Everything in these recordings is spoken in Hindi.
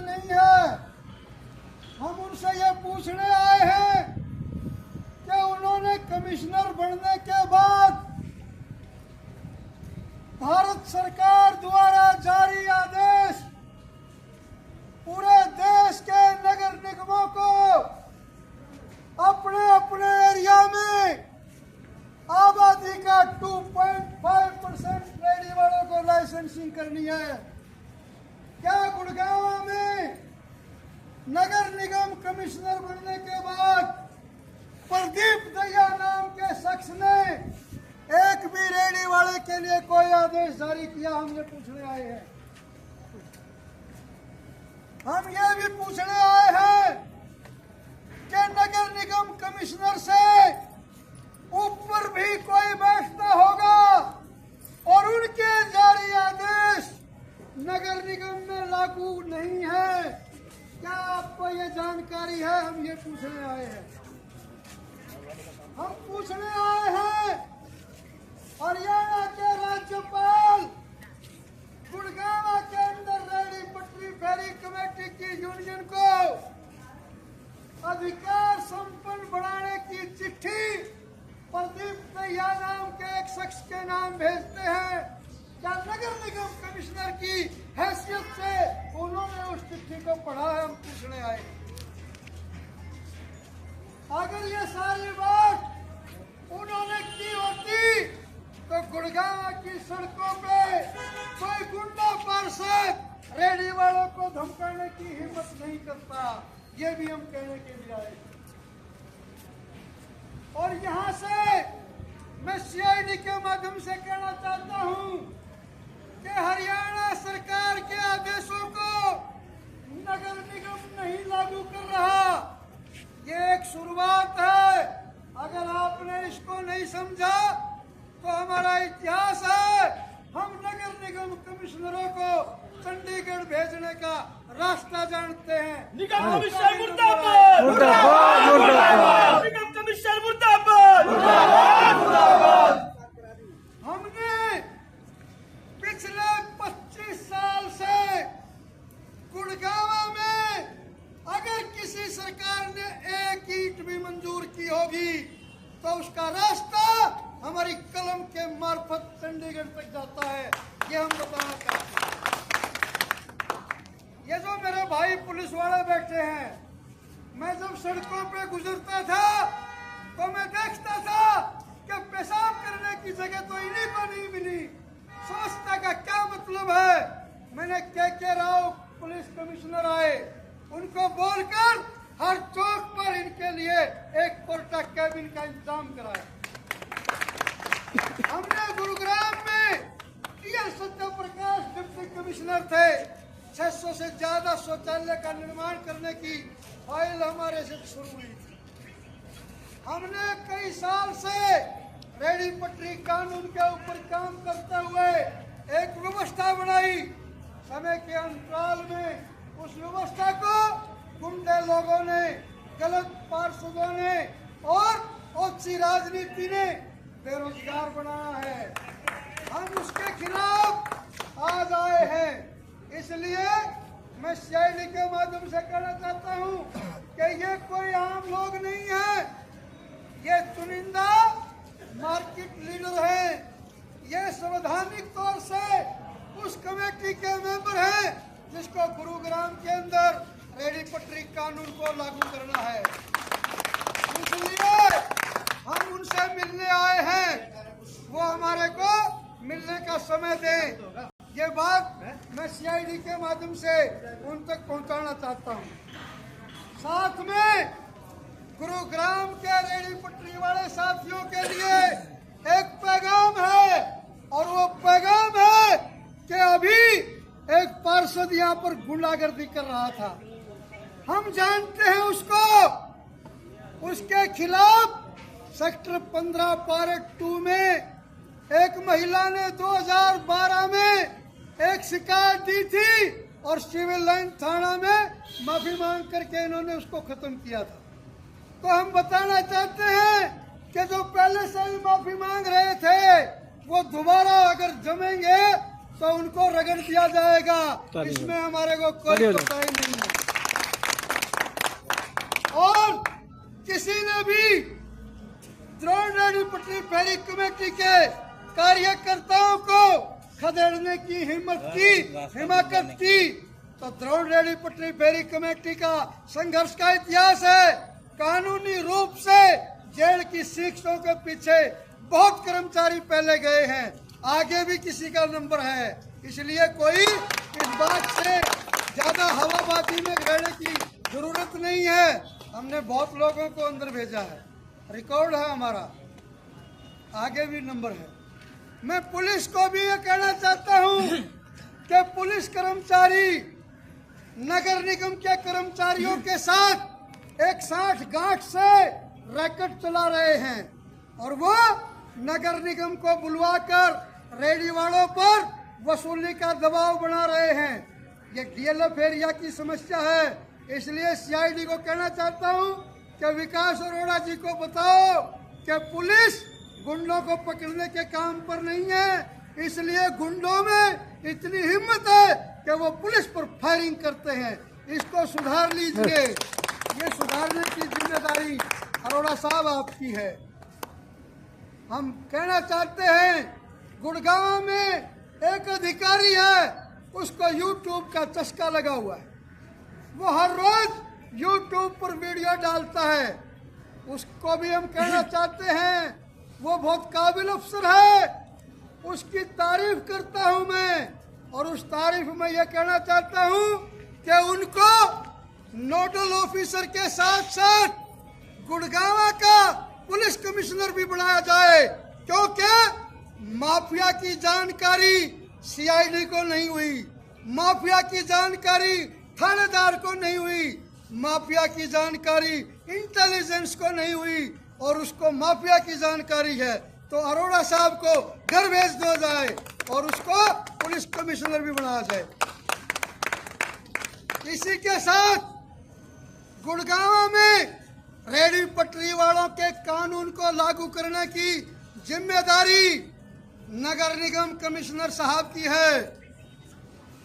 नहीं है। हम उनसे ये पूछने आए हैं कि उन्होंने कमिश्नर बनने के बाद भारत सरकार द्वारा जारी आदेश पूरे देश के नगर निगमों को अपने अपने एरिया में आबादी का 2.5% रेडी वालों को लाइसेंसिंग करनी है। क्या गुड़गांव में नगर निगम कमिश्नर बनने के बाद प्रदीप दहिया नाम के शख्स ने एक भी रेडी वाले के लिए कोई आदेश जारी किया? हम ये पूछने आए हैं। हम ये भी पूछने आए हैं कि नगर निगम कमिश्नर से ऊपर भी कोई बैठता होगा और उनके जारी आदेश नगर निगम में लागू नहीं है। क्या आपको ये जानकारी है? हम ये पूछने आए हैं। हम पूछने आए हैं हरियाणा के राज्यपाल गुड़गांव के अंदर रेडी पटरी फेरी कमेटी की यूनियन को अधिकार संपन्न बनाने की चिट्ठी प्रदीप दहिया नाम के एक शख्स के नाम भेजते हैं। क्या नगर निगम कमिश्नर की हैसियत से उन्होंने उस चिट्ठी को पढ़ा है? हम पूछने आए। अगर ये सारी बात उन्होंने की होती तो गुड़गांव की सड़कों पे कोई गुंडा पार्षद रेडी वालों को धमकाने की हिम्मत नहीं करता। ये भी हम कहने के लिए आए। और यहाँ से मैं सीआईडी के माध्यम से कहना चाहता हूँ कि हरियाणा सरकार के आदेशों को नगर निगम नहीं लागू कर रहा। ये एक शुरुआत है। अगर आपने इसको नहीं समझा तो हमारा इतिहास है। हम नगर निगम कमिश्नरों को चंडीगढ़ भेजने का रास्ता जानते हैं। निगम कमिश्नर मुर्दाबाद, मुर्दाबाद, निगम कमिश्नर मुर्दाबाद, मुर्दाबाद। हमने पिछले 25 साल से गुड़गांव में अगर किसी सरकार ने एक ईंट भी मंजूर की होगी तो उसका रास्ता हमारी कलम के मार्फत चंडीगढ़ तक जाता है। ये हम बताना चाहते हैं। ये जो मेरे भाई पुलिस वाले बैठे हैं, मैं जब सड़कों पे गुजरता था तो मैं देखता था कि पेशाब करने की जगह तो इन्हीं को नहीं मिली। सोचता का क्या मतलब है? मैंने के राव पुलिस कमिश्नर आए, उनको बोलकर हर चौक पर इनके लिए एक पोर्टा कैबिन का इंतजाम कराया। हमने गुरुग्राम में सत्य प्रकाश डिप्टी कमिश्नर थे। 600 से ज्यादा शौचालय का निर्माण करने की फाइल हमारे से शुरू हुई थी। हमने कई साल से रेडी पटरी कानून के ऊपर काम करते हुए एक व्यवस्था बनाई। समय के अंतराल में उस व्यवस्था को गुंडे लोगों ने, गलत पार्षदों ने और ओछी राजनीति ने बेरोजगार बनाया है। हम उसके खिलाफ आज आए हैं। इसलिए मैं सीआईडी के माध्यम से कहना चाहता हूं कि ये कोई आम लोग नहीं है। ये चुनिंदा मार्केट लीडर हैं। ये संवैधानिक तौर से उस कमेटी के मेंबर हैं जिसको गुरुग्राम के अंदर रेडी पटरी कानून को लागू करना है। इसलिए हम उनसे मिलने आए हैं। वो हमारे को मिलने का समय दें। ये बात मैं सीआईडी के माध्यम से उन तक पहुंचाना चाहता हूं। साथ में गुरुग्राम के रेडी पटरी वाले साथियों के लिए एक पैगाम है और वो पैगाम है कि अभी एक पार्षद यहाँ पर गुंडागर्दी कर रहा था। हम जानते हैं उसको। उसके खिलाफ सेक्टर 15 पार्ट 2 में एक महिला ने 2012 में एक शिकायत दी थी और सिविल लाइन थाना में माफी मांग करके इन्होंने उसको खत्म किया था। तो हम बताना चाहते हैं कि जो पहले से ही माफी मांग रहे थे वो दोबारा अगर जमेंगे तो उनको रगड़ दिया जाएगा। इसमें हमारे को कोई पता ही नहीं है। और किसी ने भी द्रोण रेड्डी पटरी फेरी कमेटी के कार्यकर्ताओं को खदेड़ने की हिमाकत की तो द्रोण रेड्डी पटरी फेरी कमेटी का संघर्ष का इतिहास है। कानूनी रूप से जेल की सीखों के पीछे बहुत कर्मचारी पहले गए हैं, आगे भी किसी का नंबर है। इसलिए कोई इस बात से ज्यादा हवाबाजी में रहने की जरूरत नहीं है। हमने बहुत लोगों को अंदर भेजा है, रिकॉर्ड है हमारा, आगे भी नंबर है। मैं पुलिस को भी ये कहना चाहता हूँ कि पुलिस कर्मचारी नगर निगम के कर्मचारियों के साथ एक साठ गांठ से रैकेट चला रहे हैं और वो नगर निगम को बुलवाकर रेडी वालों पर वसूली का दबाव बना रहे हैं। ये डीएलएफ एरिया की समस्या है। इसलिए सीआईडी को कहना चाहता हूं कि विकास अरोड़ा जी को बताओ कि पुलिस गुंडों को पकड़ने के काम पर नहीं है। इसलिए गुंडों में इतनी हिम्मत है कि वो पुलिस पर फायरिंग करते हैं। इसको सुधार लीजिए। ये सुधारने की जिम्मेदारी अरोड़ा साहब आपकी है। हम कहना चाहते हैं गुड़गांव में एक अधिकारी है, उसको यूट्यूब का चस्का लगा हुआ है। वो हर रोज यूट्यूब पर वीडियो डालता है। उसको भी हम कहना चाहते हैं वो बहुत काबिल अफसर है, उसकी तारीफ करता हूं मैं। और उस तारीफ में ये कहना चाहता हूं कि उनको नोडल ऑफिसर के साथ साथ गुड़गांव का पुलिस कमिश्नर भी बनाया जाए, क्योंकि माफिया की जानकारी सीआईडी को नहीं हुई, माफिया की जानकारी थानेदार को नहीं हुई, माफिया की जानकारी इंटेलिजेंस को नहीं हुई और उसको माफिया की जानकारी है। तो अरोड़ा साहब को घर भेज दिया जाए और उसको पुलिस कमिश्नर भी बनाया जाए। इसी के साथ गुड़गांव में रेडी पटरी वालों के कानून को लागू करने की जिम्मेदारी नगर निगम कमिश्नर साहब की है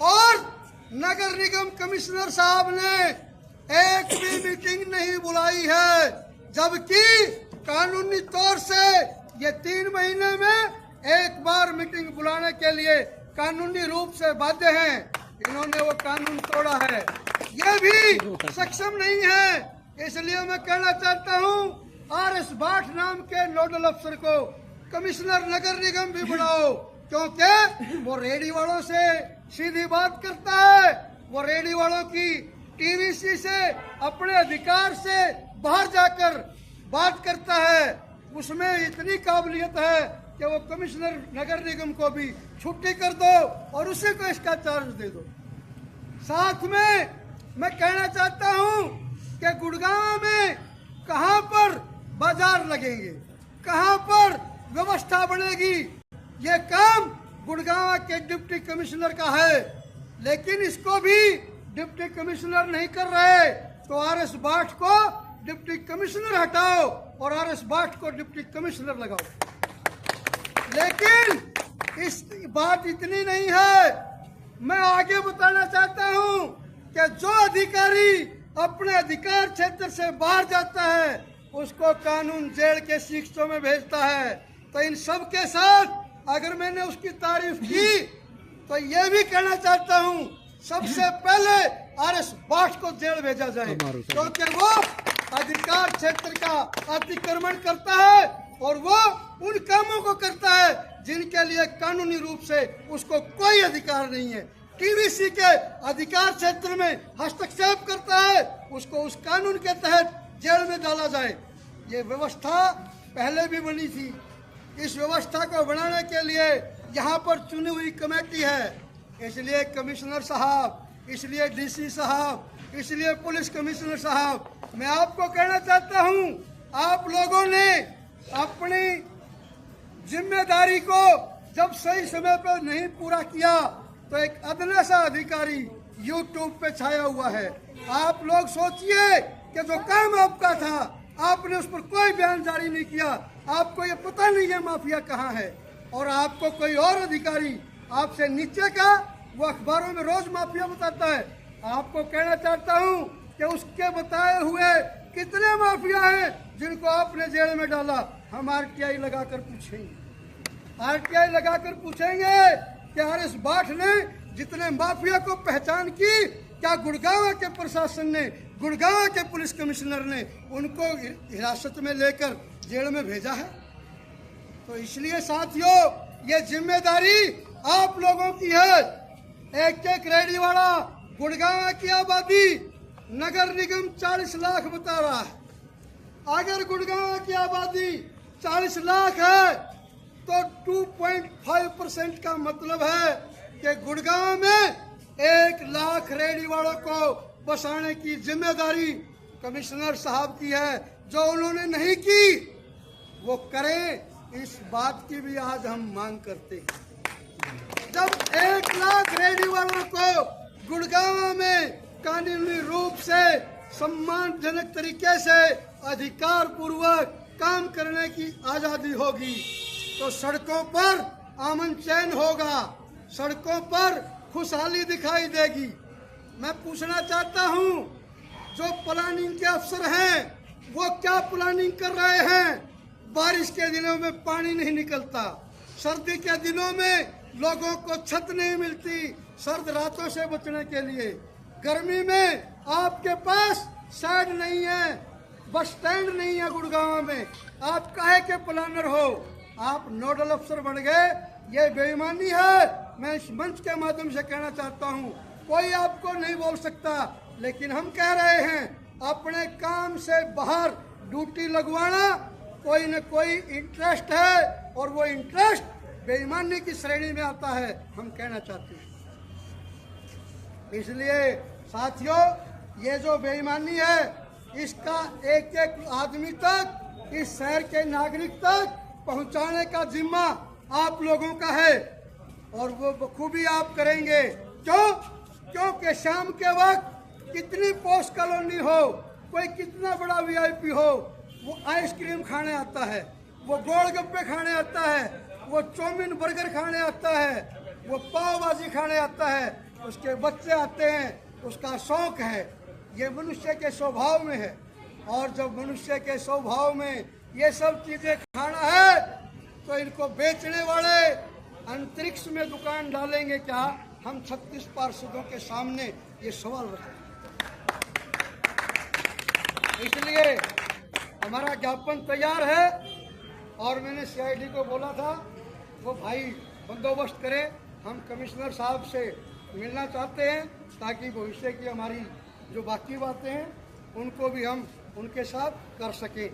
और नगर निगम कमिश्नर साहब ने एक भी मीटिंग नहीं बुलाई है, जबकि कानूनी तौर से ये 3 महीने में एक बार मीटिंग बुलाने के लिए कानूनी रूप से बाध्य हैं। इन्होंने वो कानून तोड़ा है, ये भी सक्षम नहीं है। इसलिए मैं कहना चाहता हूँ आरएस भाट नाम के नोडल अफसर को कमिश्नर नगर निगम भी बनाओ, क्योंकि वो रेडी वालों से सीधी बात करता है। वो रेडी वालों की टीवीसी से अपने अधिकार से बाहर जाकर बात करता है। उसमें इतनी काबिलियत है कि वो कमिश्नर नगर निगम को भी छुट्टी कर दो और उसी को इसका चार्ज दे दो। साथ में मैं कहना चाहता हूं कि गुड़गांव में कहां पर बाजार लगेंगे, कहां पर व्यवस्था बनेगी, ये काम गुड़गांव के डिप्टी कमिश्नर का है, लेकिन इसको भी डिप्टी कमिश्नर नहीं कर रहे। तो आरएस भाट को डिप्टी कमिश्नर हटाओ और आरएस भाट को डिप्टी कमिश्नर लगाओ। लेकिन इस बात इतनी नहीं है, मैं आगे बताना चाहता हूं कि जो अधिकारी अपने अधिकार क्षेत्र से बाहर जाता है उसको कानून जेल के शिक्षों में भेजता है। तो इन सब के साथ अगर मैंने उसकी तारीफ की तो ये भी कहना चाहता हूँ सबसे पहले आरएस भाट को जेल भेजा जाए, क्योंकि वो अधिकार क्षेत्र का अतिक्रमण करता है और वो उन कामों को करता है जिनके लिए कानूनी रूप से उसको कोई अधिकार नहीं है। टीवीसी के अधिकार क्षेत्र में हस्तक्षेप करता है, उसको उस कानून के तहत जेल में डाला जाए। ये व्यवस्था पहले भी बनी थी। इस व्यवस्था को बनाने के लिए यहाँ पर चुनी हुई कमेटी है। इसलिए कमिश्नर साहब, इसलिए डीसी साहब, इसलिए पुलिस कमिश्नर साहब, मैं आपको कहना चाहता हूँ आप लोगों ने अपनी जिम्मेदारी को जब सही समय पर नहीं पूरा किया तो एक अदना सा अधिकारी यूट्यूब पे छाया हुआ है। आप लोग सोचिए कि जो काम आपका था आपने उस पर कोई बयान जारी नहीं किया, आपको ये पता नहीं है माफिया कहाँ है और आपको कोई और अधिकारी आपसे नीचे का वो अखबारों में रोज माफिया बताता है। आपको कहना चाहता हूँ कि उसके बताए हुए कितने माफिया हैं जिनको आपने जेल में डाला। हम आरटीआई लगाकर पूछेंगे, आरटीआई लगाकर पूछेंगे कि आरएस बाठ ने जितने माफिया को पहचान की, क्या गुड़गांव के प्रशासन ने, गुड़गांव के पुलिस कमिश्नर ने उनको हिरासत में लेकर जेल में भेजा है? तो इसलिए साथियों, ये जिम्मेदारी आप लोगों की है। एक एक रेडी वाला, गुड़गांव की आबादी नगर निगम 40 लाख बता रहा है। अगर गुड़गांव की आबादी 40 लाख है तो 2.5% का मतलब है कि गुड़गांव में 1 लाख रेडी वालों को बसाने की जिम्मेदारी कमिश्नर साहब की है। जो उन्होंने नहीं की वो करें, इस बात की भी आज हम मांग करते हैं। जब 1 लाख रेडी वालों को गुड़गांव में कानूनी रूप से सम्मानजनक तरीके से अधिकार पूर्वक काम करने की आजादी होगी तो सड़कों पर अमन चैन होगा, सड़कों पर खुशहाली दिखाई देगी। मैं पूछना चाहता हूं, जो प्लानिंग के अफसर हैं वो क्या प्लानिंग कर रहे हैं? बारिश के दिनों में पानी नहीं निकलता, सर्दी के दिनों में लोगों को छत नहीं मिलती सर्द रातों से बचने के लिए, गर्मी में आपके पास शेड नहीं है, बस स्टैंड नहीं है गुड़गांव में, आप काहे के प्लानर हो? आप नोडल अफसर बन गए, ये बेईमानी है। मैं इस मंच के माध्यम से कहना चाहता हूँ, कोई आपको नहीं बोल सकता, लेकिन हम कह रहे हैं अपने काम से बाहर ड्यूटी लगवाना कोई न कोई इंटरेस्ट है और वो इंटरेस्ट बेईमानी की श्रेणी में आता है, हम कहना चाहते हैं। इसलिए साथियों, ये जो बेईमानी है इसका एक एक आदमी तक, इस शहर के नागरिक तक पहुंचाने का जिम्मा आप लोगों का है और वो बखूबी आप करेंगे। क्यों? क्योंकि शाम के वक्त कितनी पोस्ट कॉलोनी हो, कोई कितना बड़ा वीआईपी हो, वो आइसक्रीम खाने आता है, वो गोलगप्पे खाने आता है, वो चाउमीन बर्गर खाने आता है, वो पाव भाजी खाने आता है, उसके बच्चे आते हैं, उसका शौक है। ये मनुष्य के स्वभाव में है और जब मनुष्य के स्वभाव में ये सब चीजें खाना है तो इनको बेचने वाले अंतरिक्ष में दुकान डालेंगे क्या? हम 36 पार्षदों के सामने ये सवाल रखते हैं। इसलिए हमारा ज्ञापन तैयार है और मैंने सीआईडी को बोला था वो भाई बंदोबस्त करे। हम कमिश्नर साहब से मिलना चाहते हैं ताकि भविष्य की हमारी जो बाकी बातें हैं उनको भी हम उनके साथ कर सकें।